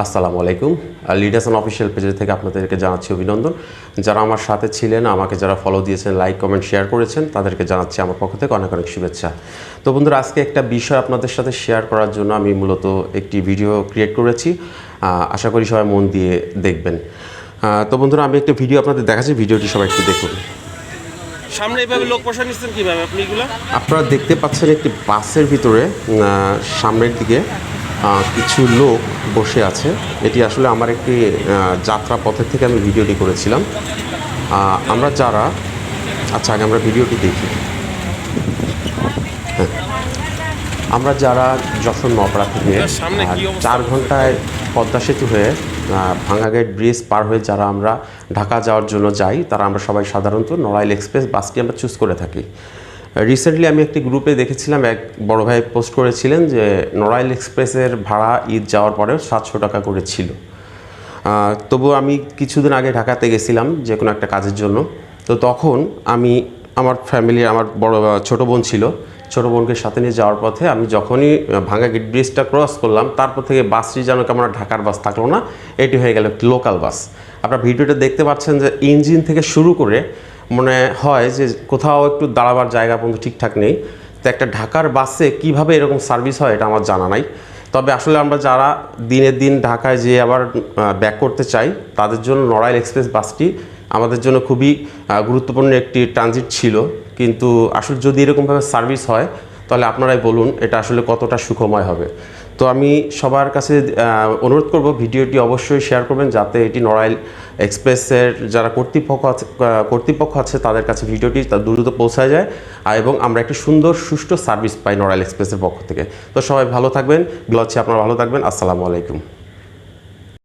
আসসালামু আলাইকুম। Leaders on official page থেকে আপনাদেরকে জানাচ্ছি অভিনন্দন। যারা আমার সাথে ছিলেন, আমাকে যারা ফলো দিয়েছেন, লাইক কমেন্ট শেয়ার করেছেন, তাদেরকে জানাচ্ছি আমার পক্ষ থেকে অনেক অনেক শুভেচ্ছা। তো বন্ধুরা, আজকে একটা বিষয় আপনাদের সাথে শেয়ার করার জন্য আমি মূলত একটি ভিডিও ক্রিয়েট করেছি। আশা করি সবাই মন দিয়ে দেখবেন। তো বন্ধুরা, আমি একটা ভিডিও আপনাদের দেখাচ্ছি, ভিডিওটি সবাই একটু দেখুন। সামনে এইভাবে লোক বসা নিচ্ছেন কীভাবে আপনি এগুলো? আপনারা দেখতে পাচ্ছেন একটি বাসের ভিতরে সামনের দিকে কিছু লোক বসে আছে। এটি আসলে আমার একটি যাত্রা পথের থেকে আমি ভিডিওটি করেছিলাম। আমরা যারা আগে আমরা ভিডিওটি দেখি। হ্যাঁ, আমরা যারা যশোর নপাড়া থেকে 4 ঘন্টায় পদ্মা সেতু হয়ে ভাঙ্গাগেট ব্রিজ পার হয়ে যারা আমরা ঢাকা যাওয়ার জন্য যাই, তারা আমরা সবাই সাধারণত নড়াইল এক্সপ্রেস বাসটি আমরা চুজ করে থাকি। রিসেন্টলি আমি একটি গ্রুপে দেখেছিলাম, এক বড় ভাই পোস্ট করেছিলেন যে নড়াইল এক্সপ্রেসের ভাড়া ঈদ যাওয়ার পরেও 700 টাকা করে ছিল। তবু আমি কিছুদিন আগে ঢাকাতে গেছিলাম যে কোনো একটা কাজের জন্য। তো তখন আমি আমার ফ্যামিলির আমার ছোটো বোন ছিল, ছোটো বোনকে সাথে নিয়ে যাওয়ার পথে আমি যখনই ভাঙ্গাগেট ব্রিজটা ক্রস করলাম, তারপর থেকে বাসটি যেন কেমন ঢাকার বাস থাকলো না, এটি হয়ে গেল লোকাল বাস। আপনারা ভিডিওটা দেখতে পাচ্ছেন যে ইঞ্জিন থেকে শুরু করে মনে হয় যে কোথাও একটু দাঁড়াবার জায়গা পর্যন্ত ঠিকঠাক নেই। তো একটা ঢাকার বাসে কিভাবে এরকম সার্ভিস হয় এটা আমার জানা নাই। তবে আসলে আমরা যারা দিনের দিন ঢাকায় যেয়ে আবার ব্যাক করতে চাই, তাদের জন্য নড়াইল এক্সপ্রেস বাসটি আমাদের জন্য খুবই গুরুত্বপূর্ণ একটি ট্রানজিট ছিল। কিন্তু আসলে যদি এরকমভাবে সার্ভিস হয়, তাহলে আপনারাই বলুন এটা আসলে কতটা সুখময় হবে। তো আমি সবার কাছে অনুরোধ করব, ভিডিওটি অবশ্যই শেয়ার করবেন, যাতে এটি নড়াইল এক্সপ্রেসের যারা কর্তৃপক্ষ আছে তাদের কাছে ভিডিওটি দ্রুত পৌঁছায় যায়, এবং আমরা একটা সুন্দর সুষ্ঠু সার্ভিস পাই নড়াইল এক্সপ্রেসের পক্ষ থেকে। তো সবাই ভালো থাকবেন, বলছি আপনারা ভালো থাকবেন। আসসালামু আলাইকুম।